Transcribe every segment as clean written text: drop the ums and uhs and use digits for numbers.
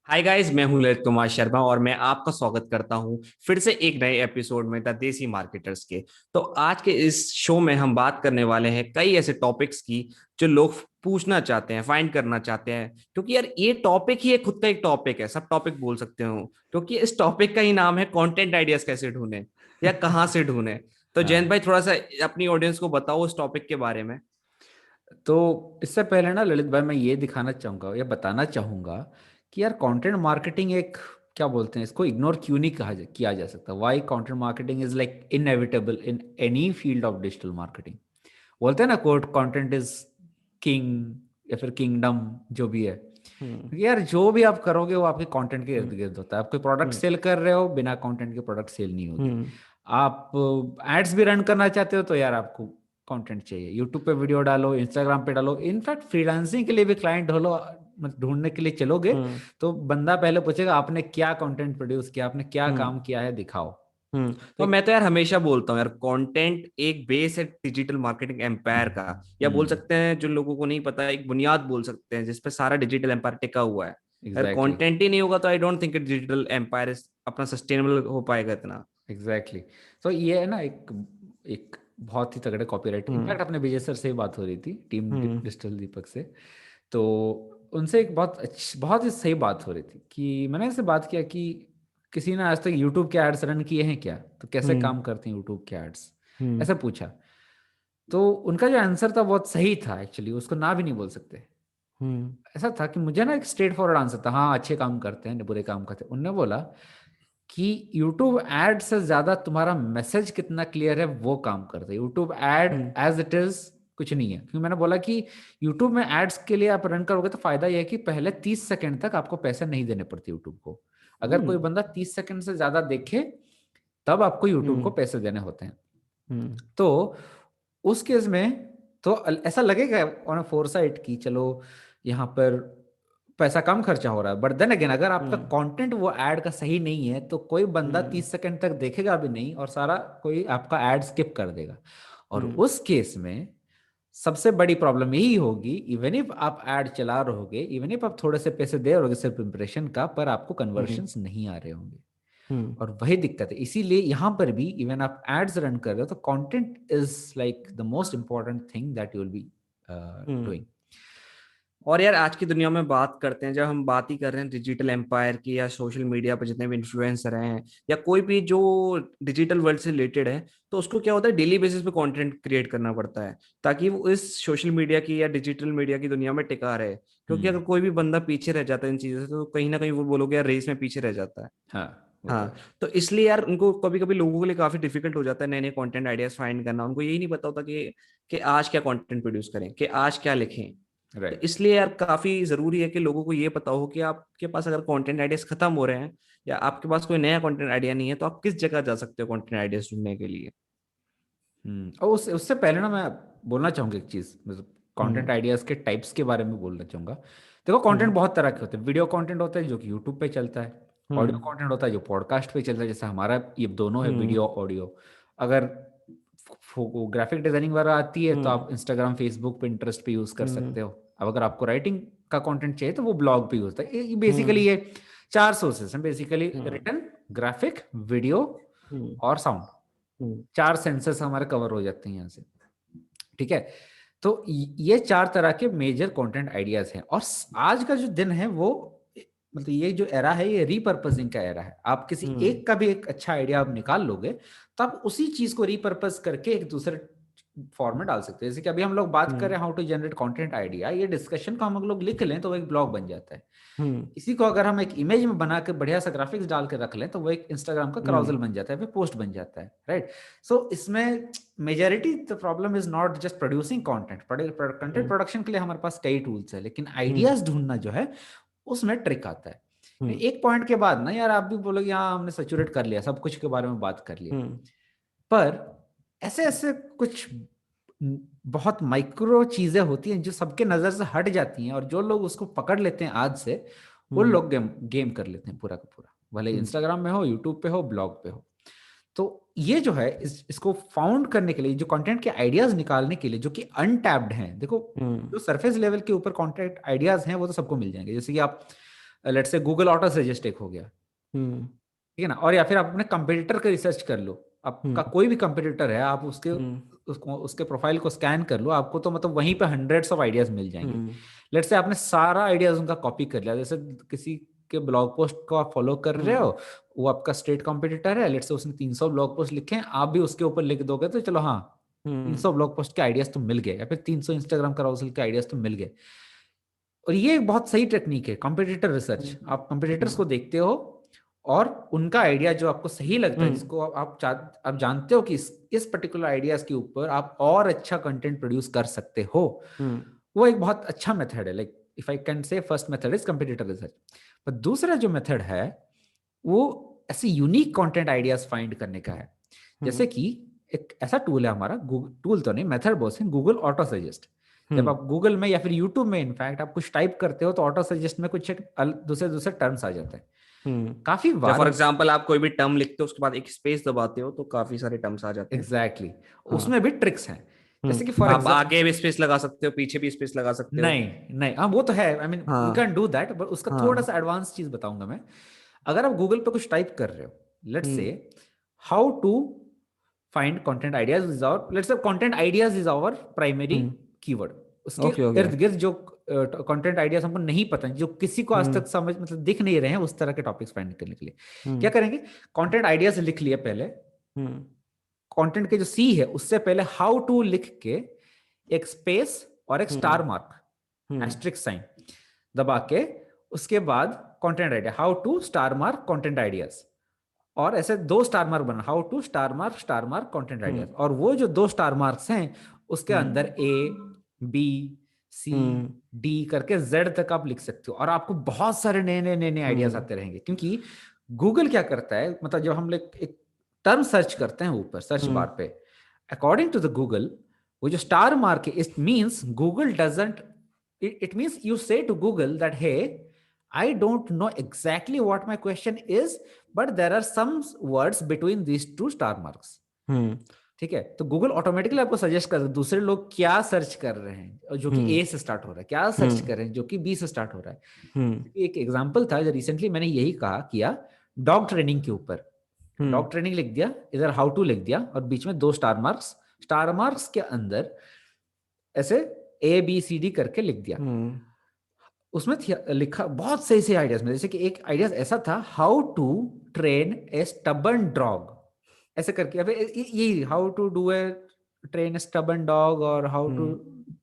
Hi guys, मैं हूं ललित कुमार शर्मा और मैं आपका स्वागत करता हूं फिर से एक नए एपिसोड में द देसी मार्केटर्स के। तो आज के इस शो में हम बात करने वाले हैं कई ऐसे टॉपिक्स की जो लोग पूछना चाहते हैं, फाइंड करना चाहते हैं। क्योंकि यार ये टॉपिक ही खुद का एक टॉपिक है, सब टॉपिक बोल सकते हो, क्योंकि इस टॉपिक का ही नाम है कंटेंट आइडियाज कैसे ढूंढे या कहाँ से ढूंढे। तो जयंत हाँ। भाई, थोड़ा सा अपनी ऑडियंस को बताओ उस टॉपिक के बारे में। तो इससे पहले ना ललित भाई, मैं ये दिखाना चाहूंगा या बताना चाहूंगा कि यार कंटेंट मार्केटिंग एक, क्या बोलते हैं इसको, इग्नोर क्यों नहीं किया जा सकता। Why content marketing is like inevitable in any field of digital marketing. बोलते हैं ना, कोट, कंटेंट इज किंग या फिर किंगडम, जो भी है। हम्म। क्योंकि यार जो भी आप करोगे वो आपके कंटेंट के इर्द हम्म। गिर्द होता है। आप कोई प्रोडक्ट हम्म। सेल कर रहे हो, बिना कंटेंट के प्रोडक्ट सेल नहीं होगी। हम्म। आप एड्स भी रन करना चाहते हो तो यार आपको कंटेंट चाहिए। यूट्यूब पे वीडियो डालो, इंस्टाग्राम पे डालो, इनफैक्ट फ्रीलांसिंग के लिए भी क्लाइंट ढूंढो, मतलब ढूंढने के लिए चलोगे हम्म। तो बंदा पहले पूछेगा आपने क्या कंटेंट प्रोड्यूस किया, आपने क्या हम्म। काम किया है, दिखाओ। तो तो एक, मैं तो यार हमेशा बोलता हूँ यार, कंटेंट एक बेस है डिजिटल मार्केटिंग एम्पायर का। या बोल हम्म, सकते हैं, जो लोगों को नहीं पता, एक बुनियाद बोल सकते हैं जिसपे सारा डिजिटल एम्पायर टिका हुआ है। अगर एग्जैक्टली कंटेंट ही नहीं होगा तो I don't think digital empire अपना सस्टेनेबल हो पाएगा इतना। एग्जैक्टली। तो ये है ना, एक एक बहुत ही तगड़े कॉपीराइट। हम्म। इनफैक्ट अपने विजय सर से ही बात हो रही थी, टीम हम्म। डिजिटल दीपक से। तो उनसे एक बहुत अच्छी, बहुत ही सही बात हो रही थी कि मैंने इससे बात किया कि किसी ने आज तक यूट्यूब के एड्स रन किए हैं क्या, तो कैसे हम्म। काम करते हैं यूट्यूब के एड्स, हम्म। ऐसा पूछा। तो उनका जो आंसर था बहुत सही था, एक्चुअली उसको ना भी नहीं बोल सकते। हम्म। ऐसा था कि मुझे ना एक स्ट्रेट फॉरवर्ड आंसर था, हाँ अच्छे काम करते हैं, बुरे काम करते हैं। उनने बोला कि यूट्यूब एड से ज्यादा तुम्हारा मैसेज कितना क्लियर है वो काम करता है। YouTube ad hmm. As it is कुछ नहीं है। क्योंकि मैंने बोला कि यूट्यूब में एड्स के लिए आप रन करोगे तो फायदा यह है कि पहले 30 सेकंड तक आपको पैसे नहीं देने पड़ते यूट्यूब को। अगर कोई हम्म। बंदा 30 सेकंड से ज्यादा देखे तब आपको यूट्यूब को हम्म। पैसे देने होते हैं। हम्म। तो उस केस में तो ऐसा लगेगा ऑन फोर साइड की चलो यहाँ पर पैसा कम खर्चा हो रहा है, बट देन अगेन अगर आपका हम्म। कंटेंट वो ऐड का सही नहीं है तो कोई बंदा हम्म। 30 सेकंड तक देखेगा भी नहीं और सारा कोई आपका ऐड स्किप कर देगा। और हम्म। उस केस में सबसे बड़ी प्रॉब्लम यही होगी, इवन इफ आप ऐड चला रहोगे, इवन इफ आप थोड़े से पैसे दे रहोगे सिर्फ इंप्रेशन का, पर आपको हम्म। कन्वर्शंस नहीं आ रहे होंगे। हम्म। और वही दिक्कत है। इसीलिए यहां पर भी इवन आप एड्स रन कर रहे हो तो content is like the most important thing that you will be hmm. Doing. और यार आज की दुनिया में बात करते हैं, जब हम बात ही कर रहे हैं डिजिटल एम्पायर की या सोशल मीडिया पर जितने भी इन्फ्लुएंसर हैं या कोई भी जो डिजिटल वर्ल्ड से रिलेटेड है, तो उसको क्या होता है, डेली बेसिस पे कंटेंट क्रिएट करना पड़ता है ताकि वो इस सोशल मीडिया की या डिजिटल मीडिया की दुनिया में टिका रहे। क्योंकि हम्म। अगर कोई भी बंदा पीछे रह जाता है इन चीजों से तो कहीं ना कहीं वो बोलोगे यार रेस में पीछे रह जाता है। हाँ, वो तो हाँ। है। तो इसलिए यार उनको कभी कभी लोगों के लिए काफी डिफिकल्ट हो जाता है नए नए कंटेंट आइडियाज फाइंड करना। उनको यही नहीं पता होता कि आज क्या कंटेंट प्रोड्यूस करें, कि आज क्या लिखें। तो राइट। इसलिए यार काफी जरूरी है कि लोगों को ये पता हो कि आपके पास अगर कंटेंट आइडियाज खत्म हो रहे हैं या आपके पास कोई नया कंटेंट आइडिया नहीं है, तो आप किस जगह जा सकते हो कंटेंट आइडियाज ढूंढने के लिए। और उससे पहले ना मैं बोलना चाहूंगा एक चीज, मतलब कंटेंट हम्म। आइडियाज के टाइप्स के बारे में बोलना चाहूंगा। देखो, कंटेंट हम्म। बहुत तरह के होते हैं। वीडियो कंटेंट होता है जो कि यूट्यूब पे चलता है। ऑडियो हम्म। कंटेंट होता है जो पॉडकास्ट पे चलता है, जैसे हमारा ये दोनों है, हम्म। Video audio. अगर ग्राफिक डिजाइनिंग वगैरह आती है तो हम्म। आप इंस्टाग्राम, फेसबुक, पिंटरेस्ट पे यूज कर हम्म। सकते हो। अब अगर आपको राइटिंग का कंटेंट चाहिए तो वो ब्लॉग पे यूज होता है। ये हम्म। बेसिकली ये चार सोर्सेस हैं बेसिकली, हम्म। रिटन, ग्राफिक, वीडियो हम्म। और साउंड। हम्म। चार सेंसर्स हमारे कवर हो जाते हैं यहाँ से। ठीक है। तो ये चार तरह के मेजर कंटेंट आइडियाज हैं। और आज का जो दिन है वो, मतलब ये जो एरा है ये रीपर्पसिंग का एरा है। आप किसी हम्म। एक का भी एक अच्छा आइडिया आप निकाल लोगे तो आप उसी चीज को रीपर्पस करके एक दूसरे फॉर्म में डाल सकते हैं। जैसे कि अभी हम लोग बात कर हम्म। रहे हैं how to generate content idea, ये डिस्कशन को हम लोग लिख लें तो वो एक ब्लॉग बन जाता है। हम्म। इसी को अगर हम एक इमेज में बना के बढ़िया सा ग्राफिक्स डाल के रख लें तो वो एक इंस्टाग्राम का हम्म। क्राउजल बन जाता है, फिर पोस्ट बन जाता है। राइट। सो इसमें majority the problem is not just producing content. Content hmm. Production के लिए हमारे पास कई टूल्स है, लेकिन हम्म। आइडियाज ढूंढना जो है उसमें ट्रिक आता है। हम्म। एक पॉइंट के बाद ना यार आप भी बोलोगे हाँ हमने सैचुरेट कर लिया, सब कुछ के बारे में बात कर लिया। हम्म। पर ऐसे ऐसे कुछ बहुत माइक्रो चीजें होती हैं जो सबके नजर से हट जाती हैं, और जो लोग उसको पकड़ लेते हैं आज से, वो हम्म। लोग गेम गेम कर लेते हैं पूरा का पूरा, भले हम्म। इंस्टाग्राम में हो, यूट्यूब पे हो, ब्लॉग पे हो। तो ये जो है इसको फाउंड करने के लिए, जो कंटेंट के आइडियाज निकालने के लिए जो कि अनटैप्ड हैं, देखो हम्म। जो सरफेस लेवल के ऊपर कंटेंट आइडियाज हैं वो तो सबको मिल जाएंगे। जैसे कि आप let's say Google auto suggest एक हो गया, हम्म ठीक है ना। और या फिर आप अपने कंपटीटर का रिसर्च कर लो, आपका हम्म कोई भी कंपटीटर है, आप उसके हम्म उसके प्रोफाइल को स्कैन कर लो, आपको तो मतलब वहीं पे हंड्रेड्स ऑफ आइडियाज मिल जाएंगे। हम्म लेट्स से आपने सारा आइडियाज उनका कॉपी कर लिया, जैसे किसी के ब्लॉग पोस्ट को आप फॉलो कर रहे हम्म हो, वो आपका स्टेट कॉम्पिटिटर है, लेट्स से उसने 300 ब्लॉग पोस्ट लिखे हैं, आप भी उसके ऊपर लिख दोगे तो चलो हाँ, हम्म 300 ब्लॉग पोस्ट के आइडियाज तो मिल गए, या फिर 300 इंस्टाग्राम कराउसल के आइडियाज तो मिल गए। और ये एक बहुत सही टेक्निक है कंपटीटर रिसर्च। हम्म आप कंपटीटर्स हम्म को देखते हो और उनका आइडिया जो आपको सही लगता है, हम्म जिसको आप जानते हो कि इस पर्टिकुलर आइडियाज के ऊपर आप और अच्छा कंटेंट प्रोड्यूस कर सकते हो, हम्म वो एक बहुत अच्छा मेथड है। Like if I can say first method is competitor research. पर दूसरा जो मेथड है वो ऐसे यूनिक कंटेंट आइडियाज फाइंड करने का है। जैसे कि एक ऐसा टूल है हमारा, टूल तो नहीं, मेथड बोलते हैं, गूगल ऑटो सजेस्ट। जब हम्म आप गूगल में या फिर यूट्यूब में इनफैक्ट आप कुछ टाइप करते हो तो ऑटो सजेस्ट में कुछ एक दूसरे दूसरे टर्म्स आ जाते हैं काफी जब बार। फॉर एग्जांपल आप कोई भी टर्म लिखते हो उसके बाद एक स्पेस दबाते हो तो काफी सारे टर्म्स आ जाते हैं। Exactly exactly. हाँ। उसमें भी ट्रिक्स हैं। जैसे कि फॉर आप एग्जाम्पल, आगे भी स्पेस लगा सकते हो, पीछे भी स्पेस लगा सकते हो। नहीं नहीं, हाँ वो तो है, आई मीन वी कैन हाँ डू दैट, बट उसका थोड़ा हाँ। सा एडवांस चीज बताऊंगा मैं। अगर आप गूगल पे कुछ टाइप कर रहे हो, let's say hmm how to find content ideas is our, let's say content ideas is our primary hmm keyword. उसके ओके ओके। इर्द गिर्द जो कंटेंट आइडियाज हमको नहीं पता, जो किसी को आज हम्म तक समझ मतलब दिख नहीं रहे हैं, उस तरह के टॉपिक्स फाइंड करने के लिए क्या हम्म करेंगे, कंटेंट आइडियाज लिख लिए पहले, हम्म कंटेंट के जो सी है उससे पहले हाउ टू लिख के एक स्पेस और एक हम्म स्टार मार्क, हम्म एस्ट्रिक साइन दबा के, उसके बाद content idea, how to star mark content ideas, और ऐसे दो स्टार मार्क बना, how to star mark content ideas. हम्म और वो जो दो स्टार मार्क्स हैं उसके हम्म अंदर A B C hmm D करके जेड तक आप लिख सकते हो, और आपको बहुत सारे नए नए आइडियाज हम्म आते रहेंगे। क्योंकि गूगल क्या करता है, मतलब जब हम लोग एक टर्म सर्च करते हैं ऊपर सर्च हम्म बार पे, अकॉर्डिंग टू द गूगल, वो जो स्टार मार्क है, it means Google doesn't, it means you say to Google that hey, I don't know exactly what my question is, but there are some words between these two star marks। हम्म ठीक है, तो Google automatically आपको suggest कर दूसरे लोग क्या search कर रहे हैं, और जो कि हम्म ए से स्टार्ट हो रहा है, क्या सर्च कर रहे हैं जो कि बी से स्टार्ट हो रहा हम्म है। एक एग्जांपल था जो रिसेंटली मैंने यही कहा किया, डॉग ट्रेनिंग के ऊपर। हम्म डॉग ट्रेनिंग लिख दिया, इधर हाउ टू लिख दिया, और बीच में दो स्टार मार्क्स, स्टार मार्क्स के अंदर ऐसे ए बी सी डी करके लिख दिया। हम्म उसमें लिखा बहुत सही सही आइडियाज में, जैसे कि एक आइडियाज ऐसा था, how to train a stubborn dog, ऐसे करके, अबे ये how to do a train stubborn dog, और how to hmm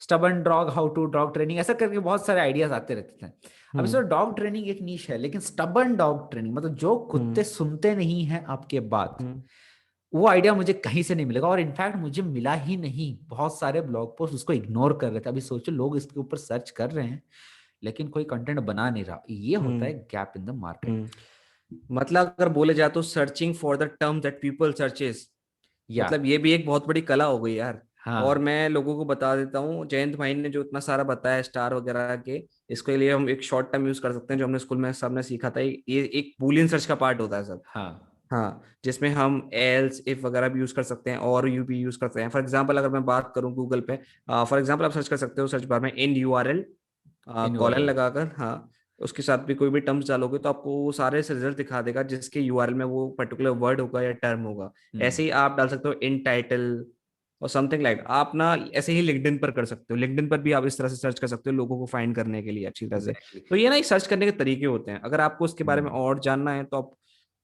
stubborn dog, how to dog training, ऐसा करके बहुत सारे आइडियाज आते रहते थे। अब हम्म इसमें डॉग ट्रेनिंग एक नीश है, लेकिन स्टबर्न डॉग ट्रेनिंग मतलब जो कुत्ते हम्म सुनते नहीं है आपके बात, हम्म वो आइडिया मुझे कहीं से नहीं मिलेगा, और इनफैक्ट मुझे मिला ही नहीं। बहुत सारे ब्लॉग पोस्ट उसको इग्नोर कर रहे थे। अभी सोचो, लोग इसके ऊपर सर्च कर रहे हैं लेकिन कोई कंटेंट बना नहीं रहा। ये होता है हम्म गैप इन द मार्केट। हम्म मतलब अगर बोले जाए तो searching for the term that people searches, या मतलब ये भी एक बहुत बड़ी कला हो गई यार। और हाँ मैं लोगों को बता देता हूँ, जयंत भाई ने जो इतना सारा बताया स्टार वगैरह के, इसके लिए हम एक शॉर्ट टर्म यूज कर सकते हैं जो हमने स्कूल में सबने सीखा था। ये एक बूलियन सर्च का पार्ट होता है सब। हाँ हाँ, जिसमें हम एल्स इफ वगैरह भी यूज कर सकते हैं और यू भी यूज करते हैं। फॉर एग्जांपल अगर मैं बात करूँ गूगल पे, फॉर एग्जांपल आप सर्च कर सकते हो सर्च बार में इन यूआरएल इन कॉलन यूआरएल। लगाकर। हाँ, उसके साथ भी कोई भी टर्म्स डालोगे तो आपको वो सारे से रिजल्ट दिखा देगा जिसके यूआरएल में वो पर्टिकुलर वर्ड होगा या टर्म होगा। ऐसे ही आप डाल सकते हो इन टाइटल और समथिंग लाइक। आप ना ऐसे ही लिंक्डइन पर कर सकते हो, लिंक्डइन पर भी आप इस तरह से सर्च कर सकते हो लोगों को फाइंड करने के लिए अच्छी तरह से। एग्जैक्टली। तो ये ना एक सर्च करने के तरीके होते हैं। अगर आपको उसके बारे में और जानना है तो आप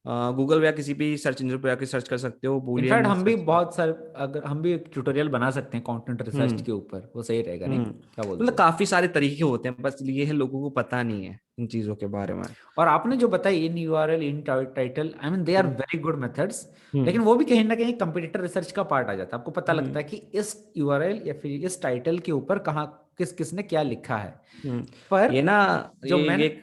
गूगल या किसी भी सर्च इंजन पर जाकर सर्च कर सकते हो इनफैक्ट बूलियन हम भी सर्च। बहुत सारे, अगर हम भी एक ट्यूटोरियल बना सकते हैं कंटेंट रिसर्च हम्म के ऊपर, वो सही रहेगा नहीं, क्या बोलते मतलब हो। काफी सारे तरीके होते हैं, बस ये है लोगों को पता नहीं है इन चीजों के बारे में। और आपने जो बताई in URL, in title, I mean they are hmm very good methods, लेकिन हम्म वो भी कहीं ना कहीं कंप्यूटर रिसर्च का पार्ट आ जाता है। आपको पता लगता हम्म है कि इस यूआरएल या फिर इस टाइटल के ऊपर कहाँ किस किसने क्या लिखा है। हम्म पर ये ना जो ये मैंने, एक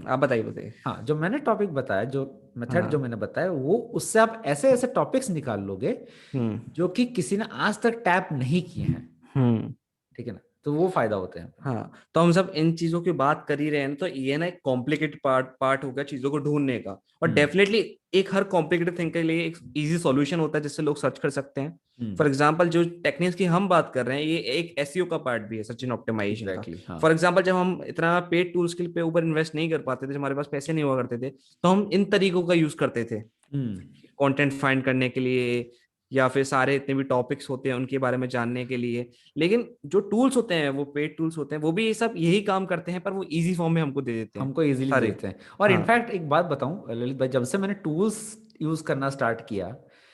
आप बताइए बताइए। हाँ जो मैंने टॉपिक बताया, जो मेथड जो हाँ। मैंने बताया, वो उससे आप ऐसे ऐसे टॉपिक्स निकाल लोगे हम्म जो कि किसी ने आज तक टैप नहीं किए हैं। हम्म ठीक है ना। तो वो फायदा होता है। हाँ, तो हम सब इन चीजों की बात कर ही रहे हैं ना, तो ये ना एक कॉम्प्लिकेटेड पार्ट हो गया चीजों को ढूंढने का। और हम्म डेफिनेटली एक हर कॉम्प्लिकेटेड थिंग के लिए एक इजी सॉल्यूशन होता है जिससे लोग सर्च कर सकते हैं। हम्म फॉर एग्जाम्पल जो टेक्निक्स की हम बात कर रहे हैं, ये एक एसईओ का पार्ट भी है, सर्च इंजन ऑप्टिमाइजेशन का। एग्जैक्टली हाँ। फॉर एग्जाम्पल जब हम इतना पेड टूल्स के पे ऊपर इन्वेस्ट नहीं कर पाते थे, जब हमारे पास पैसे नहीं हुआ करते थे, तो हम इन तरीकों का यूज करते थे हम्म कंटेंट फाइंड करने के लिए, या फिर सारे इतने भी टॉपिक्स होते हैं उनके बारे में जानने के लिए। लेकिन जो टूल्स होते हैं वो पेड टूल्स होते हैं, वो भी ये सब यही काम करते हैं, पर वो इजी फॉर्म में हमको दे देते हैं हमको इजीली दे सारे। देते हैं। और हाँ। इनफैक्ट एक बात बताऊं ललित भाई, जब से मैंने टूल्स यूज करना स्टार्ट किया,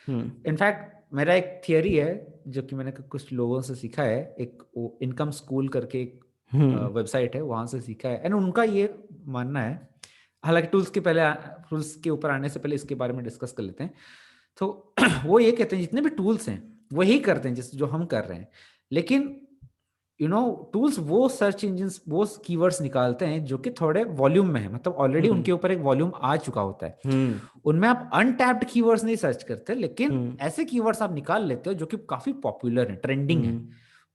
हम्म। इनफैक्ट मेरा एक थियरी है जो कि मैंने कुछ लोगों से सीखा है, एक इनकम स्कूल करके एक हम्म। वेबसाइट है, वहां से सीखा है। एंड उनका ये मानना है, हालांकि टूल्स के ऊपर आने से पहले इसके बारे में डिस्कस कर लेते हैं। तो वो ये कहते हैं जितने भी टूल्स हैं वही करते हैं जिस जो हम कर रहे हैं, लेकिन टूल्स वो सर्च इंजिन वो कीवर्ड्स निकालते हैं जो कि थोड़े वॉल्यूम में है, मतलब ऑलरेडी हम्म। उनके ऊपर एक वॉल्यूम आ चुका होता है। हम्म। उनमें आप अनटैप्ड कीवर्ड्स नहीं सर्च करते, लेकिन हम्म। ऐसे कीवर्ड्स आप निकाल लेते हो जो कि काफी पॉपुलर है, ट्रेंडिंग है, हम्म।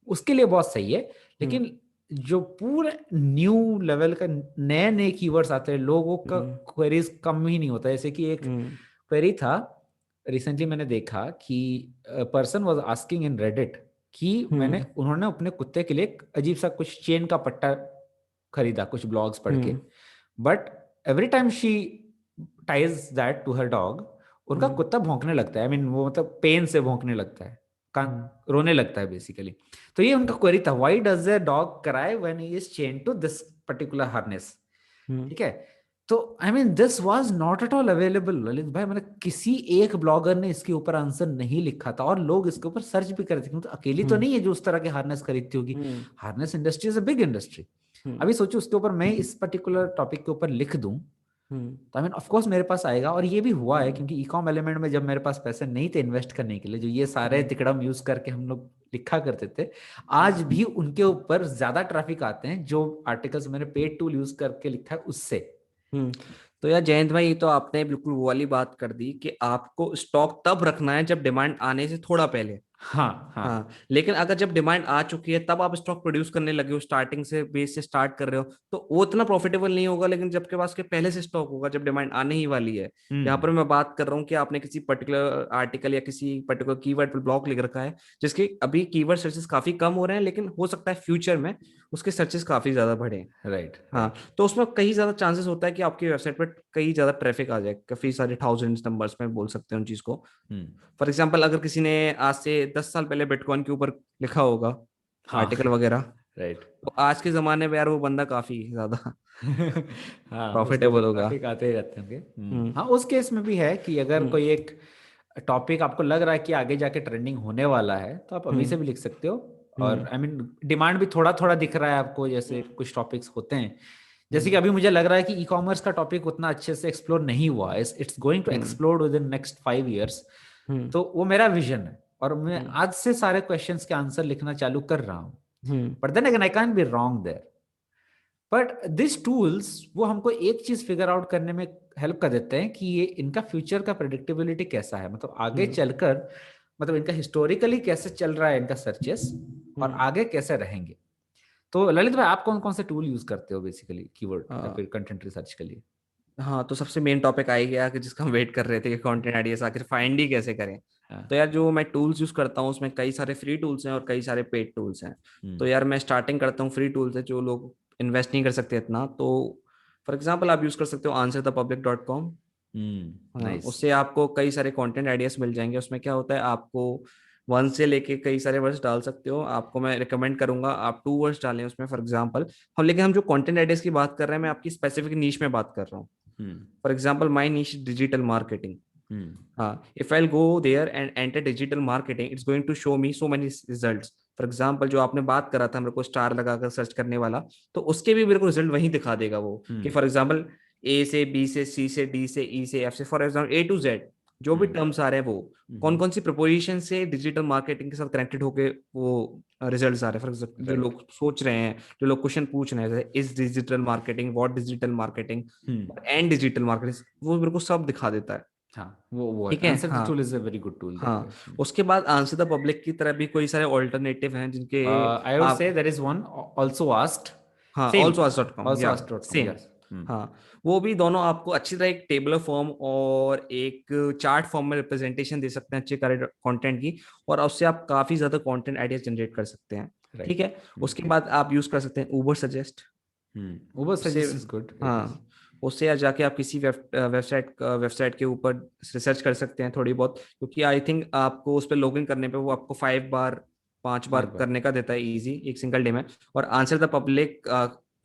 उसके लिए बहुत सही है। हम्म। लेकिन जो पूरे न्यू लेवल का नए नए कीवर्ड्स आते हैं, लोगों का हम्म। क्वेरीज कम ही नहीं होता। जैसे कि एक हम्म। क्वेरी था, रिसेंटली मैंने देखा कि person was asking in Reddit कि हम्म। उन्होंने अपने कुत्ते के लिए एक अजीब सा कुछ चेन का पट्टा खरीदा कुछ ब्लॉग्स पढ़ के, हम्म। But every time she ties that to her dog, उनका हम्म। कुत्ता भौंकने लगता है। आई मीन वो मतलब पेन से भौंकने लगता है, हम्म। रोने लगता है बेसिकली। तो ये उनका क्वेरी था, why does a dog cry when he is chain to this particular harness. हम्म। ठीक है। तो I mean this was not at all available Lalit भाई, मतलब किसी एक ब्लॉगर ने इसके ऊपर आंसर नहीं लिखा था, और लोग इसके ऊपर सर्च भी करते थे। तो अकेली तो हम्म। नहीं है जो उस तरह के हार्नेस खरीदती होगी। हम्म। Harness industry is a big industry. हम्म। अभी सोचो उसके ऊपर मैं इस पर्टिकुलर टॉपिक के ऊपर लिख दूं, हम्म। तो आई मीन ऑफ कोर्स मेरे पास आएगा। और ये भी हुआ है, हम्म। क्योंकि ई कॉम एलिमेंट में जब मेरे पास पैसे नहीं थे इन्वेस्ट करने के लिए, जो ये सारे हम्म। तिकड़म यूज करके हम लोग लिखा करते थे, आज हम्म। भी उनके ऊपर ज्यादा ट्रैफिक आते हैं जो आर्टिकल्स मैंने पेड टूल यूज करके लिखा है उससे। हम्म। तो यार जयंत भाई, तो आपने बिल्कुल वो वाली बात कर दी कि आपको स्टॉक तब रखना है जब डिमांड आने से थोड़ा पहले। हाँ हाँ। हाँ, लेकिन अगर जब डिमांड आ चुकी है तब आप स्टॉक प्रोड्यूस करने लगे हो, स्टार्टिंग से बेस से स्टार्ट कर रहे हो, तो वो इतना प्रॉफिटेबल नहीं होगा। लेकिन जब के पास के पहले से स्टॉक होगा, जब डिमांड आने ही वाली है, यहाँ हम्म पर मैं बात कर रहा हूँ कि आपने किसी पर्टिकुलर आर्टिकल या किसी पर्टिकुलर कीवर्ड पर ब्लॉक लिख रखा है, जिसके अभी कीवर्ड सर्चेस काफी कम हो रहे हैं, लेकिन हो सकता है फ्यूचर में उसके सर्चेस काफी ज्यादा बढ़े। राइट हाँ, राइट। तो उसमें कई ज्यादा चांसेस होता है कि आपकी वेबसाइट पर कई ज्यादा ट्रैफिक आ जाए, काफी सारे थाउजेंड्स नंबर्स में बोल सकते हैं उन चीज को। हम्म। फॉर एग्जाम्पल अगर किसी ने आज से 10 साल पहले बिटकॉइन के ऊपर लिखा होगा हाँ आर्टिकल वगैरह, राइट। तो आज के जमाने में यार वो बंदा काफी ज्यादा हाँ उसके ऊपर प्रॉफिटेबल होगा। ट्रैफिक आते ही रहते होंगे। हम्म। हाँ उस केस में भी है कि अगर हम्म। कोई एक टॉपिक आपको लग रहा है कि आगे जाके ट्रेंडिंग होने वाला है, तो आप अभी हम्म। से भी लिख सकते हो। और हम्म। आई मीन डिमांड भी थोड़ा थोड़ा दिख रहा है आपको, जैसे हम्म। कुछ टॉपिक्स होते हैं। जैसे कि हम्म। अभी मुझे लग रहा है कि ई कॉमर्स का टॉपिक उतना अच्छे से एक्सप्लोर नहीं हुआ, it's going to hmm. Explore within next 5 years। Hmm. तो वो मेरा विजन है, और मैं हम्म। आज से सारे क्वेश्चंस के आंसर लिखना चालू कर रहा हूँ। हम्म। But then again I can be wrong there. But this tools वो हमको एक चीज फिगर आउट करने में हेल्प कर देते हैं कि ये इनका फ्यूचर का प्रेडिक्टेबिलिटी कैसा है, मतलब आगे हम्म। चलकर, मतलब इनका हिस्टोरिकली कैसे चल रहा है इनका सर्चेस, और हम्म। आगे कैसे रहेंगे। तो ललित भाई आप कौन कौन से टूल यूज करते हो बेसिकली कीवर्ड या हाँ। फिर कंटेंट रिसर्च के लिए? हाँ, तो सबसे मेन टॉपिक आ ही गया कि जिसका हम वेट कर रहे थे कि कंटेंट आइडियाज आखिर फाइंड ही कैसे करें। हाँ। तो यार जो मैं टूल्स यूज करता हूँ उसमें कई सारे फ्री टूल्स हैं और कई सारे पेड टूल्स हैं। तो हम्म यार मैं स्टार्टिंग करता हूँ फ्री टूल से, जो लोग इन्वेस्ट नहीं कर सकते इतना। तो फॉर एग्जाम्पल आप यूज कर सकते हो answerthepublic.com। हाँ, नाइस। उससे आपको कई सारे कंटेंट आइडियाज मिल जाएंगे। उसमें क्या होता है, आपको वन से लेके कई सारे वर्ड्स डाल सकते हो। आपको मैं रिकमेंड करूंगा आप 2 वर्ड्स डालें उसमें, फॉर एग्जाम्पल। हम जो कंटेंट आइडियाज की बात कर रहे हैं, मैं आपकी स्पेसिफिक नीश में बात कर रहा हूँ। Hmm for example my niche digital marketing. हम्म हाँ, if I go there and enter digital marketing, it's going to show me so many results. For example जो आपने बात करा था मेरे को स्टार लगाकर सर्च करने वाला, तो उसके भी मेरे को रिजल्ट वही दिखा देगा वो, कि हम्म फॉर एग्जाम्पल ए से बी से सी से डी से ई से एफ से, for example A to Z जो भी हम्म टर्म्स आ रहे हैं, वो कौन कौन सी प्रपोजिशन से डिजिटल मार्केटिंग के साथ कनेक्टेड होके वो रिजल्ट्स आ रहे हैं। फॉर एग्जाम्पल जो राइट। लोग सोच रहे हैं, जो लोग क्वेश्चन पूछ रहे हैं, is digital marketing, what digital marketing hmm and digital marketing, वो मेरे को सब दिखा देता है। हाँ, वो है, ठीक है। आंसर द हाँ tool is a very good tool that हाँ, वे। उसके बाद आंसर द पब्लिक की तरह भी कोई सारे ऑल्टरनेटिव हैं जिनके आई वुड आप, say there is one also asked, हाँ, सेम, allsource.com, आल्सो या asked dot com, same. Yes. हाँ, वो भी दोनों आपको अच्छी तरह एक टेबलर फॉर्म और एक चार्ट फॉर्म में रिप्रेजेंटेशन दे सकते हैं अच्छे कंटेंट की, और उससे आप काफी ज्यादा कंटेंट आइडियाज जनरेट कर सकते हैं। ठीक राइट। है। उसके बाद आप यूज कर सकते हैं उबर सजेस्ट। उबर उससे, suggest is good, it is. हाँ, उससे या जाके आप किसी वेबसाइट के ऊपर रिसर्च कर सकते हैं थोड़ी बहुत, क्योंकि आई थिंक आपको उस पर लॉग इन करने पे वो आपको 5 बार 5 बार 5 बार। करने का देता है इजी, एक सिंगल डे में। और आंसर द पब्लिक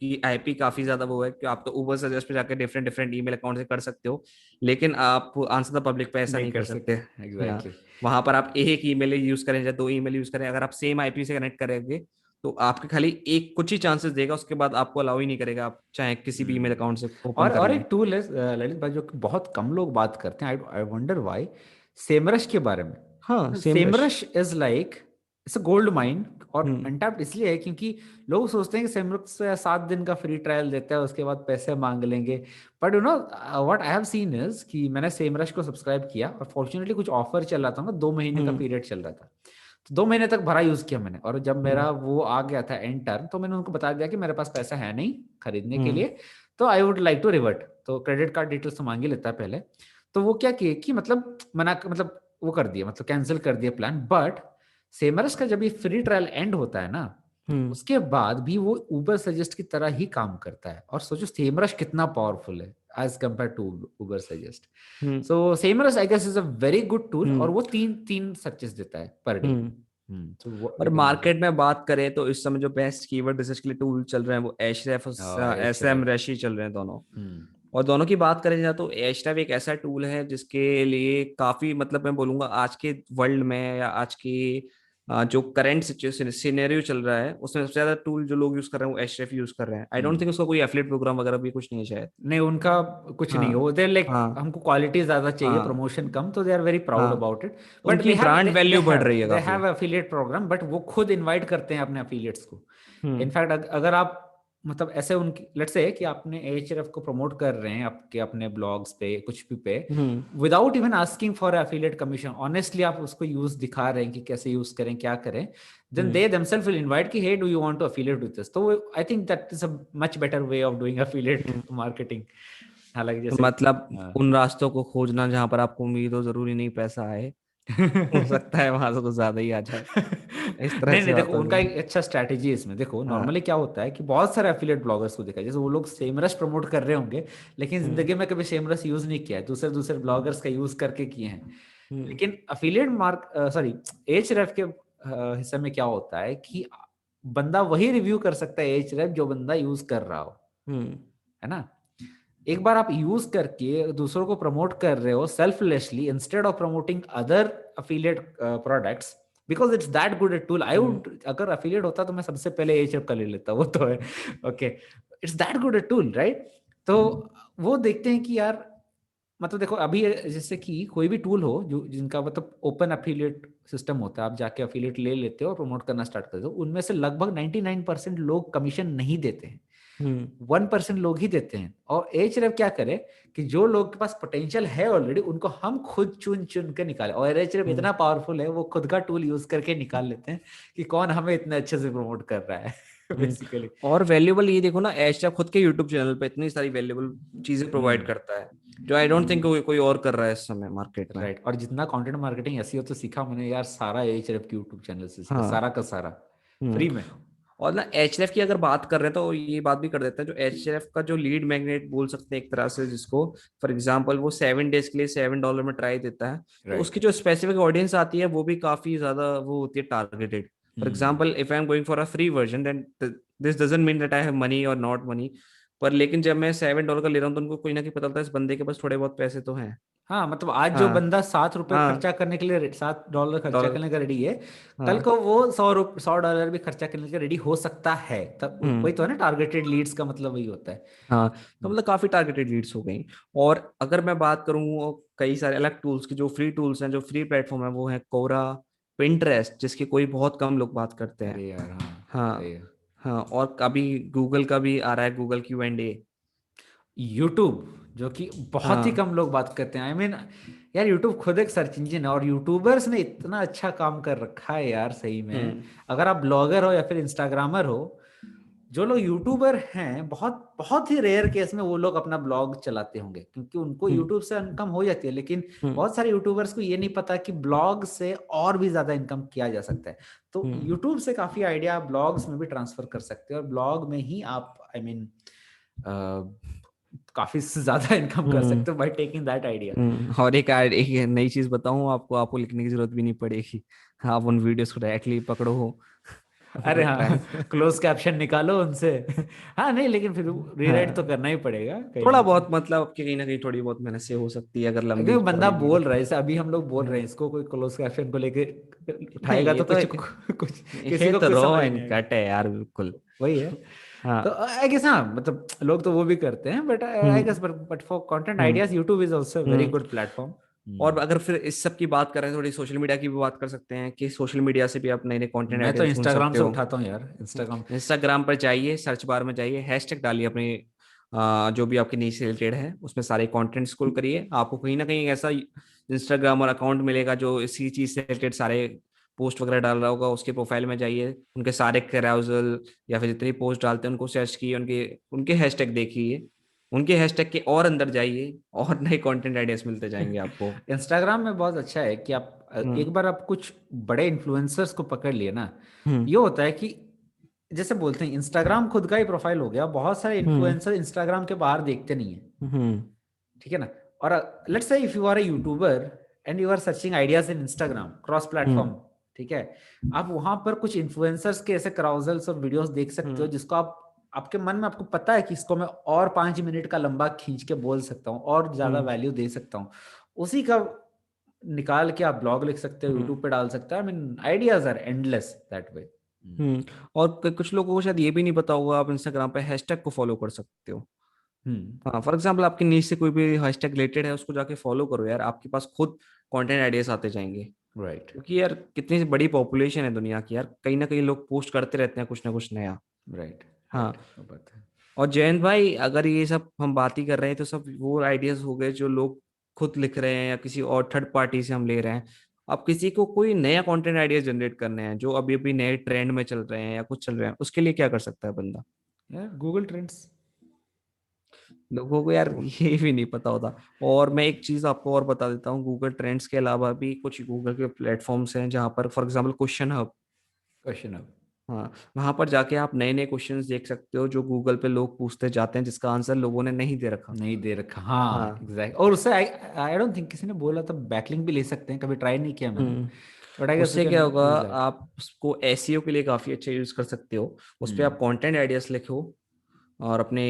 की आईपी काफी ज्यादा वो है कि आप तो उबर सजेस्ट पे जाकर डिफरेंट डिफरेंट ईमेल अकाउंट से कर सकते हो, लेकिन आप आंसर द पब्लिक पे ऐसा नहीं नहीं कर कर सकते। सकते, हाँ, एग्जैक्टली। वहां पर आप एक ईमेल यूज करें या दो ईमेल यूज करें, अगर आप सेम आईपी से कनेक्ट करेंगे तो आपके खाली एक कुछ ही चांसेस देगा, उसके बाद आपको अलाउ ही नहीं करेगा, आप चाहे किसी भी ईमेल अकाउंट से ओपन कर और लें। एक टूल है ललित भाई, जो कि बहुत कम लोग बात करते हैं, आई वंडर व्हाई, सेमरश के बारे हाँ, में। Same rush. Semrush is like, it's a gold mine, और हम्म अनटैप्ड इसलिए है क्योंकि लोग सोचते हैं कि सेमरश 7 दिन का फ्री ट्रायल देता है, उसके बाद पैसे मांग लेंगे। But you know what I have seen is कि मैंने सेमरश को सब्सक्राइब किया, और फॉर्चुनेटली कुछ ऑफर चल रहा था ना, 2 महीने का हम्म पीरियड चल रहा था, तो 2 महीने तक भरा यूज किया मैंने, और जब हम्म मेरा वो आ गया था एंड टर्म, तो मैंने उनको बता दिया कि मेरे पास पैसा है नहीं खरीदने के हम्म लिए, तो I would like to revert. तो क्रेडिट कार्ड डिटेल्स तो मांग ही लेता है पहले। तो वो क्या किए कि मतलब मना, मतलब वो कर दिया, मतलब कैंसिल कर दिया प्लान। बट सेमरस का जब ये फ्री ट्रायल एंड होता है ना, हम्म उसके बाद भी वो उबर सजेस्ट की तरह ही काम करता है। और सोचो सेमरस कितना पावरफुल है as compare to Ubersuggest. Hmm so Semrush I guess is a very good tool, और हम्म वो तीन तीन सर्चेस देता है पर डे। हम्म सो और you can use market it. में बात करें तो इस समय जो बेस्ट कीवर्ड रिसर्च के लिए टूल चल रहे हैं वो एशरेफ और एस एम एचरेफ। रैशी चल रहे हैं दोनों। और दोनों की बात करें जाए तो एशरेफ एक ऐसा टूल है जिसके लिए काफी, मतलब मैं बोलूंगा आज के वर्ल्ड में या आज की जो करंट सिचुएशन सिनेरियो चल रहा है उसमें सबसे ज्यादा टूल जो लोग यूज कर रहे हैं वो एशरेफ यूज कर रहे हैं। आई डोंट थिंक उसका कोई एफिलिएट प्रोग्राम वगैरह भी कुछ नहीं है शायद। नहीं, उनका कुछ नहीं है, हाँ वो देर लाइक हाँ हमको क्वालिटी ज्यादा चाहिए, हाँ प्रमोशन कम, तो दे आर वेरी प्राउड हाँ, अबाउट इट। बट उनकी ब्रांड वैल्यू बढ़ रही है दे काफी। हैव एफिलिएट प्रोग्राम, बट वो खुद इनवाइट करते हैं अपने एफिलिएट्स को। हम्म इनफैक्ट अगर आप मतलब ऐसे उनकी, लेट्स से कि आपने एचआरएफ को प्रमोट कर रहे हैं आपके अपने ब्लॉग्स पे कुछ भी पे, hmm without even asking for affiliate commission, honestly आप उसको यूज दिखा रहे हैं कि कैसे यूज करें क्या करें, then hmm they themselves will invite कि hey do you want to affiliate with this, तो I think that is a much better way of doing affiliate hmm. marketing। हालांकि तो जैसे मतलब हाँ। उन रास्तों को खोजना जहां पर आपको उम्मीद हो, जरूरी नहीं पैसा आए। हो सकता है वहां से कुछ ज्यादा ही आ जाए, इस तरह नहीं से नहीं, देखो बात उनका होगी। एक अच्छा स्ट्रैटेजी है इसमें। देखो हाँ। नॉर्मली क्या होता है कि बहुत सारे एफिलिएट ब्लॉगर्स को देखा है, जैसे वो लोग सेमरस प्रमोट कर रहे होंगे, लेकिन हम्म जिंदगी में कभी सेमरस यूज नहीं किया है, दूसरे दूसरे हम्म ब्लॉगर्स का यूज करके किए हैं। हम्म लेकिन affiliate mark sorry H ref के हिस्से में क्या होता है कि बंदा वही रिव्यू कर सकता है एच रेफ जो बंदा यूज कर रहा हो, हम्म है ना। एक बार आप यूज करके दूसरों को प्रमोट कर रहे हो selflessly, instead of promoting other affiliate products, because it's that good a tool. I hmm would, अगर अफिलिएट होता तो मैं सबसे पहले एच का ले लेता, वो तो है। Okay, it's that good a tool, right. तो वो देखते हैं कि यार, मतलब देखो अभी जैसे कि कोई भी टूल हो जो जिनका मतलब ओपन अफिलिएट सिस्टम होता है, आप जाके अफिलिएट ले लेते हो और प्रमोट करना स्टार्ट करते हो, उनमें से लगभग 99% लोग कमीशन नहीं देते हैं, हम्म 1% लोग ही देते हैं। और एच रेफ क्या करे कि जो लोग के पास पोटेंशियल है ऑलरेडी, उनको हम खुद चुन चुन के निकाले। और एच रेफ हम्म। इतना पावरफुल है, वो खुद का टूल यूज करके निकाल लेते हैं कि कौन हमें इतने अच्छे से प्रमोट कर रहा है हम्म। बेसिकली। और वैल्यूबल ये देखो ना, एच खुद के यूट्यूब चैनल पे इतनी सारी वैल्यूबल चीजें प्रोवाइड हम्म। करता है जो आई डोंट थिंक कोई और कर रहा है इस समय मार्केट में। राइट, और जितना कंटेंट मार्केटिंग एसईओ तो सीखा मैंने यार, सारा एच रेफ के यूट्यूब चैनल से सीखा, हाँ। सारा का सारा हम्म। फ्री में। और ना एचएफ की अगर बात कर रहे हैं तो ये बात भी कर देते हैं, जो एचएफ का जो लीड मैग्नेट बोल सकते हैं एक तरह से जिसको, फॉर एग्जांपल वो 7 डेज के लिए $7 में ट्राई देता है, तो राइट। उसकी जो स्पेसिफिक ऑडियंस आती है वो भी काफी ज्यादा वो होती है targeted. For hmm. Example if I am going for a free version then this doesn't mean that I have money और नॉट मनी, पर लेकिन जब मैं $7 का ले रहा हूँ तो उनको कोई ना कोई पता चलता है इस बंदे के पास थोड़े बहुत पैसे तो हैं। हाँ, मतलब आज जो हाँ बंदा $7 खर्चा हाँ करने के लिए, $7 खर्चा डॉलर। करने का रेडी है, कल हाँ। को वो $100 भी खर्चा करने के रेडी हो सकता है। तब वही तो है ना, टारगेटेड लीड्स का मतलब वही होता है। हाँ, तो हम्म। मतलब काफी टारगेटेड लीड्स हो गई। और अगर मैं बात करूँ कई सारे अलग टूल्स की, जो फ्री टूल्स हैं जो फ्री प्लेटफॉर्म है वो है कोरा, पिंटरेस्ट जिसकी कोई बहुत कम लोग बात करते हैं। अरे यार हाँ, सही हाँ है। हाँ, और अभी गूगल का भी आ रहा है, गूगल Q&A। यूट्यूब, जो कि बहुत ही हाँ। कम लोग बात करते हैं। आई मीन यार, यूट्यूब खुद एक सर्च इंजन है, और यूट्यूबर्स ने इतना अच्छा काम कर रखा है यार, सही में। हम्म। अगर आप ब्लॉगर हो या फिर इंस्टाग्रामर हो, जो लोग यूट्यूबर हैं, बहुत बहुत ही रेयर केस में वो लोग अपना ब्लॉग चलाते होंगे, क्योंकि उनको हम्म। यूट्यूब से इनकम हो जाती है। लेकिन हम्म। बहुत सारे यूट्यूबर्स को ये नहीं पता कि ब्लॉग से और भी ज्यादा इनकम किया जा सकता है। तो हम्म। यूट्यूब से काफी आइडिया आप ब्लॉग्स में भी ट्रांसफर कर सकते हैं, और ब्लॉग में ही आप आई मीन काफी ज्यादा इनकम कर हम्म। सकते हो बाय टेकिंग दैट आइडिया। और एक नई चीज बताऊं आपको, आपको लिखने की जरूरत भी नहीं पड़ेगी। आप उन वीडियोस को डायरेक्टली पकड़ो अरे और हाँ, क्लोज कैप्शन निकालो उनसे। हाँ नहीं, लेकिन फिर रीराइट तो हाँ, करना ही पड़ेगा कहीं थोड़ा ना कहीं। बहुत मतलब आपकी कहीं ना कहीं थोड़ी बहुत मेहनत से हो सकती है, अगर लंबी क्योंकि बंदा चौड़ी वीडियो। बोल रहा है, जैसे अभी हम लोग बोल रहे हाँ। हैं, इसको कोई क्लोज कैप्शन को लेके नहीं, उठाएगा ये तो तो कुछ एक, कुछ किसी ये को तो कुछ रॉ समझ नहीं एंड आएगा। कट है यार, बिल्कुल। वही है। तो हाँ। आई गेस, हाँ मतलब लोग तो वो भी करते हैं, but I hmm. Guess but for content hmm. Ideas YouTube is also very hmm. Good platform. और अगर फिर इस सब की बात करें, थोड़ी सोशल मीडिया की भी बात कर सकते हैं कि सोशल मीडिया से भी आप नए नए कंटेंट मैं तो आइडियाज ढूंढ इंस्टाग्राम सकते से हो। उठाता हूँ यार, इंस्टाग्राम। इंस्टाग्राम पर जाइए, सर्च बार में जाइए, हैशटैग डालिए अपने, जो भी आपके नीचे से रिलेटेड है उसमें सारे कंटेंट स्क्रॉल करिए, आपको कहीं ना कहीं ऐसा इंस्टाग्राम और अकाउंट मिलेगा जो इसी चीज से रिलेटेड सारे पोस्ट वगैरह डाल रहा होगा। उसके प्रोफाइल में जाइए, उनके सारे कैराउजल या फिर जितनी पोस्ट डालते हैं उनको सर्च कीजिए, उनके उनके हैशटैग देखिए, उनके हैशटैग के और अंदर जाइए, और नए कंटेंट आइडियाज मिलते जाएंगे आपको। इंस्टाग्राम में बहुत अच्छा है कि आप हम्म। एक बार आप कुछ बड़े इन्फ्लुएंसर्स को पकड़ लिए ना, हम्म। ये होता है कि जैसे बोलते हैं, इंस्टाग्राम खुद का ही प्रोफाइल हो गया, बहुत सारे हम्म। इन्फ्लुएंसर इंस्टाग्राम के बाहर देखते नहीं है। हम्म। ठीक है ना। और let's say if you are a YouTuber and you are searching ideas in Instagram cross hmm. Platform, ठीक है, आप वहां पर कुछ इन्फ्लुएंसर्स के ऐसे क्राउजल्स और वीडियोस देख सकते हो हम्म। जिसको आप, आपके मन में आपको पता है कि इसको मैं और 5 मिनट का लंबा खींच के बोल सकता हूँ और ज्यादा हम्म। वैल्यू दे सकता हूँ, उसी का निकाल के आप ब्लॉग लिख सकते हो, हम्म। यूट्यूब पे डाल सकते हो। I mean ideas are endless that way. हम्म। और कुछ लोगों को शायद ये भी नहीं पता होगा, आप इंस्टाग्राम पे हैशटैग को फॉलो कर सकते हो। हम्म। हाँ, फॉर एग्जाम्पल आपकी नीच से कोई भी हैशटैग रिलेटेड है, उसको जाके फॉलो करो यार, आपके पास खुद कंटेंट आइडियाज आते जाएंगे। राइट। क्योंकि यार कितनी बड़ी पॉपुलेशन है दुनिया की यार, कहीं ना कहीं लोग पोस्ट करते रहते हैं कुछ ना कुछ नया। राइट। हाँ। राइट, वो बात है। और जयंत भाई, अगर ये सब हम बात ही कर रहे हैं तो सब वो आइडियाज हो गए जो लोग खुद लिख रहे हैं या किसी और थर्ड पार्टी से हम ले रहे हैं। अब किसी को कोई नया कंटेंट आइडिया जनरेट करने हैं जो अभी अभी नए ट्रेंड में चल रहे हैं या कुछ चल रहे हैं, उसके लिए क्या कर सकता है बंदा? यार गूगल ट्रेंड्स। लोगों को यार ये भी नहीं पता होता। और मैं एक चीज आपको और बता देता हूँ, गूगल ट्रेंड्स के अलावा भी कुछ गूगल के प्लेटफॉर्म्स हैं जहाँ पर, for example question hub. Question अब। हाँ, वहां पर जाके आप नए नए क्वेश्चंस देख सकते हो जो गूगल पे लोग पूछते जाते हैं, जिसका आंसर लोगों ने नहीं दे रखा। नहीं दे रखा, हाँ हाँ। एग्जैक्ट। और उससे आई आई डोंट थिंक किसी ने बोला था बैकलिंक भी ले सकते हैं, कभी ट्राई नहीं किया मैंने, हम्म। बट आई गेस वी उससे क्या कैन होगा, यूज दैट। आप उसको एसईओ के लिए काफी अच्छा यूज कर सकते हो। उस पे आप हम्म। कंटेंट आइडियाज लिखो और अपने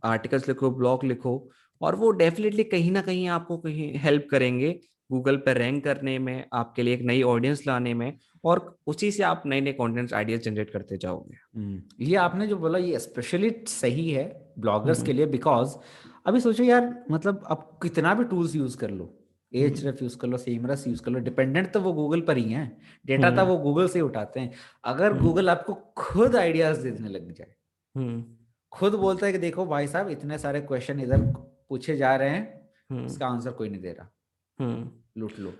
आर्टिकल्स लिखो, ब्लॉग लिखो, और वो डेफिनेटली कहीं ना कहीं आपको कहीं हेल्प करेंगे गूगल पर रैंक करने में, आपके लिए एक नई ऑडियंस लाने में, और उसी से आप नए नए कंटेंट आइडियाज जनरेट करते जाओगे। ये आपने जो बोला ये स्पेशली सही है ब्लॉगर्स हम्म। के लिए, बिकॉज अभी सोचो यार, मतलब आप कितना भी टूल्स यूज कर लो, हम्म। एhref यूज कर लो, सेमरस यूज कर लो, डिपेंडेंट तो वो गूगल पर ही है। डेटा तो हम्म। वो गूगल से ही उठाते हैं। अगर हम्म। गूगल आपको खुद आइडियाज देने लग जाए, हम्म। खुद बोलता है कि देखो भाई साहब, इतने सारे क्वेश्चन इधर पूछे जा रहे हैं, हम्म। इसका आंसर कोई नहीं दे रहा, हम्म। लूट लो।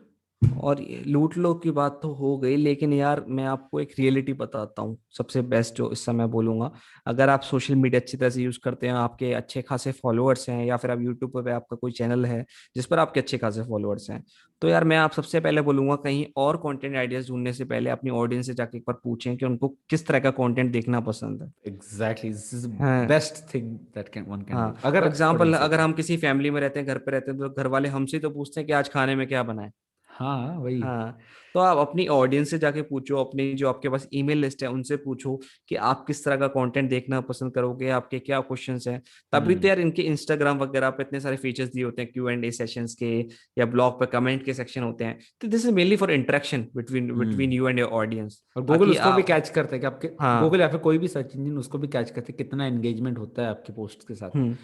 और ये लूट लो की बात तो हो गई, लेकिन यार मैं आपको एक रियलिटी बताता हूँ सबसे बेस्ट जो इस समय बोलूंगा। अगर आप सोशल मीडिया अच्छी तरह से यूज करते हैं, आपके अच्छे खासे फॉलोअर्स हैं, या फिर आप यूट्यूब पे आपका कोई चैनल है जिस पर आपके अच्छे खासे फॉलोअर्स हैं, तो यार मैं आप सबसे पहले बोलूंगा कहीं और कंटेंट आइडियाज ढूंढने से पहले अपनी ऑडियंस से जाके एक बार पूछें कि उनको किस तरह का कंटेंट देखना पसंद है। एग्जैक्टली, दिस इज हाँ। Best thing that can one can हाँ, डू, फॉर अगर एग्जाम्पल ऑडियंस अगर होता है। हम किसी फैमिली में रहते हैं, घर पे रहते हैं, तो घर वाले हमसे तो पूछते हैं कि आज खाने में क्या बनाए। हाँ वही। हाँ। तो आप अपनी ऑडियंस से जाके पूछो, अपनी जो आपके पास ईमेल लिस्ट है उनसे पूछो कि आप किस तरह का कंटेंट देखना पसंद करोगे, आपके क्या क्वेश्चंस हैं। तभी तो हम्म। यार इनके इंस्टाग्राम वगैरह पे इतने सारे फीचर्स दिए होते हैं, Q&A सेशंस के, या ब्लॉग पे कमेंट के सेक्शन होते हैं। तो this is mainly for interaction between between hmm. You and your audience, और गूगल ताकि उसको भी आप। कैच करता है कि आपके, गूगल हाँ। या फिर कोई भी सर्च इंजन उसको भी कैच करते हैं कितना एंगेजमेंट होता है आपके पोस्ट के साथ। हम्म।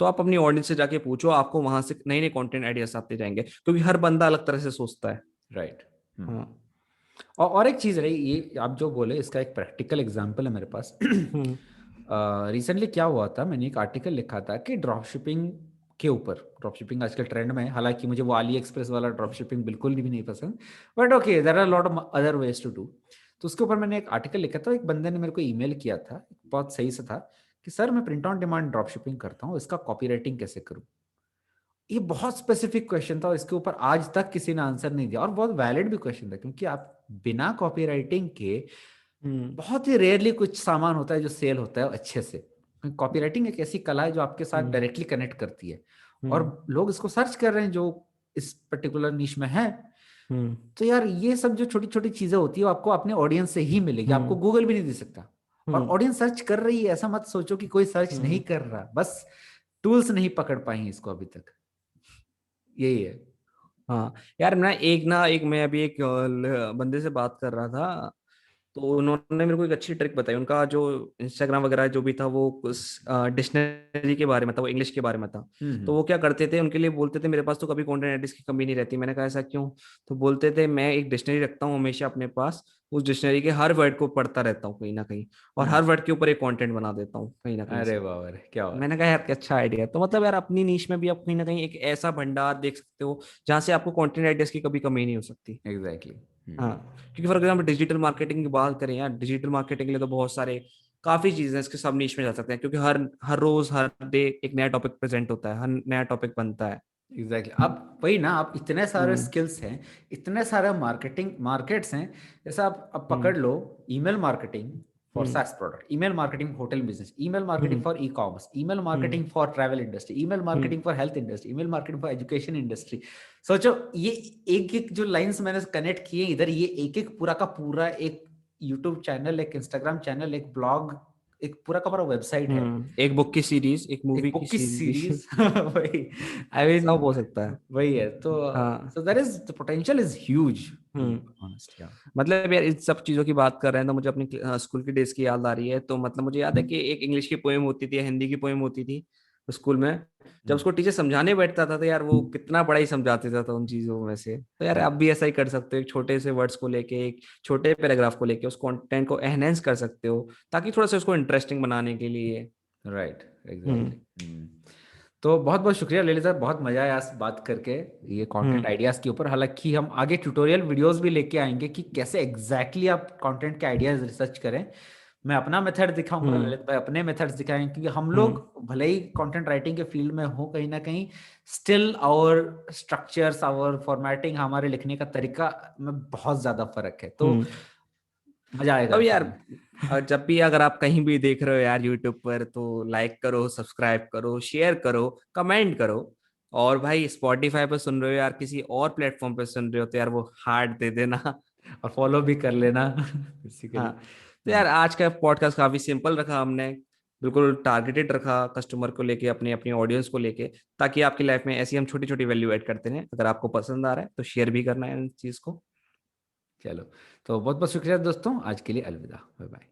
तो आप अपनी ऑडियंस से जाके पूछो, आपको वहां से नए नए कंटेंट आइडियाज आते जाएंगे, क्योंकि हर बंदा अलग तरह से सोचता है। राइट। हाँ। और एक चीज रही, ये आप जो बोले इसका एक प्रैक्टिकल एग्जांपल है मेरे पास। हम्म। रिसेंटली क्या हुआ था, मैंने एक आर्टिकल लिखा था कि ड्रॉप शिपिंग के ऊपर, ड्रॉप शिपिंग आजकल ट्रेंड में है, हालांकि मुझे वो अली एक्सप्रेस वाला ड्रॉप शिपिंग बिल्कुल भी नहीं पसंद, but okay there are lot of other ways to do. तो उसके ऊपर मैंने एक आर्टिकल लिखा था, एक बंदे ने मेरे को ईमेल किया था, बहुत सही से था कि सर मैं print on demand drop shipping करता हूँ, इसका कॉपी राइटिंग कैसे करूँ। ये बहुत स्पेसिफिक क्वेश्चन था और इसके ऊपर आज तक किसी ने आंसर नहीं दिया, और बहुत वैलिड भी क्वेश्चन था, क्योंकि आप बिना कॉपी राइटिंग के हम्म। बहुत ही रेयरली कुछ सामान होता है जो सेल होता है अच्छे से। कॉपीराइटिंग एक ऐसी कला है जो आपके साथ हम्म। डायरेक्टली कनेक्ट करती है, और हम्म। लोग इसको सर्च कर रहे हैं जो इस पर्टिकुलर निश में है। हम्म। तो यार ये सब जो छोटी छोटी चीजें होती है वो आपको अपने ऑडियंस से ही मिलेगी, आपको हम्म। गूगल भी नहीं दे सकता। और हम्म। ऑडियंस सर्च कर रही है, ऐसा मत सोचो कि कोई सर्च नहीं हम्म। कर रहा, बस टूल्स नहीं पकड़ पाई हैं इसको अभी तक, यही है। हाँ यार, एक मैं अभी एक बंदे से बात कर रहा था, तो उन्होंने मेरे को एक अच्छी ट्रिक बताई। उनका जो इंस्टाग्राम वगैरह जो भी था वो कुछ डिक्शनरी के बारे में था, वो इंग्लिश के बारे में था। तो हम्म। वो क्या करते थे, उनके लिए बोलते थे मेरे पास तो कभी कंटेंट राइटर्स की कमी नहीं रहती। मैंने कहा ऐसा क्यों? तो बोलते थे मैं एक डिक्शनरी रखता हूँ हमेशा अपने पास, उस डिक्शनरी के हर वर्ड को पढ़ता रहता हूँ कहीं ना कहीं, और हर हम्म। वर्ड के ऊपर एक कंटेंट बना देता हूँ कहीं ना कहीं अरे से। वाह, अरे क्या बात मैंने कहा यार क्या अच्छा आइडिया है। तो मतलब यार अपनी नीश में भी आप कहीं ना कहीं एक ऐसा भंडार देख सकते हो जहां से आपको कंटेंट राइटर्स की कभी कमी नहीं हो सकती। है, एग्जैक्टली। हाँ, क्योंकि फॉर एग्जाम्पल डिजिटल मार्केटिंग की बात करें यार, डिजिटल मार्केटिंग के लिए तो बहुत सारे काफी चीजें हैं, इसके सब नीश में जा सकते हैं, क्योंकि हर हर रोज हर डे एक नया टॉपिक प्रेजेंट होता है, हर नया टॉपिक बनता है। एग्जैक्टली अब वही ना, आप इतने सारे हम्म। स्किल्स हैं, इतने सारे मार्केटिंग मार्केट्स हैं। जैसे आप अब हम्म। पकड़ लो, email marketing for hmm. SaaS product, email marketing hotel business, email marketing hmm. For e commerce, email hmm. Marketing for travel industry, email hmm. Marketing for health industry, email marketing for education industry. सोचो ये एक एक जो lines मैंने connect किए इधर, ये एक एक पूरा का पूरा एक यूट्यूब चैनल, एक इंस्टाग्राम चैनल, एक ब्लॉग, एक पूरा का पूरा वेबसाइट है, एक बुक की सीरीज, एक एक मूवी की बुक की सीरीज। सीरीज। वही, आई मीन सब हो सकता है। वही है तो। हाँ। So that is the potential is huge to hmm. Honest, या मतलब यार इस सब चीजों की बात कर रहे हैं तो मुझे अपनी स्कूल की डेज की याद आ रही है। तो मतलब मुझे याद है कि एक इंग्लिश की पोएम होती थी, हिंदी की पोएम होती थी स्कूल में। जब उसको टीचर समझाने बैठता था तो यार वो कितना बड़ा ही समझाते था उन चीजों में से। तो यार आप भी ऐसा ही कर सकते हो, एक छोटे से वर्ड्स को लेके, एक छोटे पैराग्राफ को लेके उस कंटेंट को एनहेंस कर सकते हो, ताकि थोड़ा सा उसको इंटरेस्टिंग बनाने के लिए। राइट, हम्म। एग्जैक्टली। तो बहुत बहुत शुक्रिया ललिता, बहुत मजा आया आज बात करके ये कंटेंट हम्म। आइडियाज के ऊपर। हालांकि हम आगे ट्यूटोरियल वीडियोस भी लेके आएंगे कि कैसे एग्जैक्टली आप कंटेंट के आइडियाज रिसर्च करें। मैं अपना मेथड दिखाऊंगा, हम्म। ललित भाई अपने मेथड्स दिखाएंगे, क्योंकि हम हम्म। लोग भले ही कंटेंट राइटिंग के फील्ड में हो कहीं ना कहीं, still our structures, our formatting, हमारे लिखने का तरीका में बहुत ज्यादा फर्क है। तो हम्म। मजा आएगा अब ऐसे यार में। जब भी अगर आप कहीं भी देख रहे हो यार यूट्यूब पर, तो लाइक करो, सब्सक्राइब करो, शेयर करो, कमेंट करो। और भाई स्पॉटिफाई पर सुन रहे हो यार, किसी और प्लेटफॉर्म पर सुन रहे हो तो यार वो हार्ट दे देना। और फॉलो भी कर लेना बेसिकली। हाँ। तो यार आज का पॉडकास्ट काफी सिंपल रखा हमने, बिल्कुल टारगेटेड रखा कस्टमर को लेके, अपने अपनी ऑडियंस को लेके, ताकि आपकी लाइफ में ऐसी हम छोटी छोटी वैल्यू ऐड करते रहें। अगर आपको पसंद आ रहा है तो शेयर भी करना है इस चीज को। चलो, तो बहुत बहुत शुक्रिया दोस्तों, आज के लिए अलविदा, बाय बाय।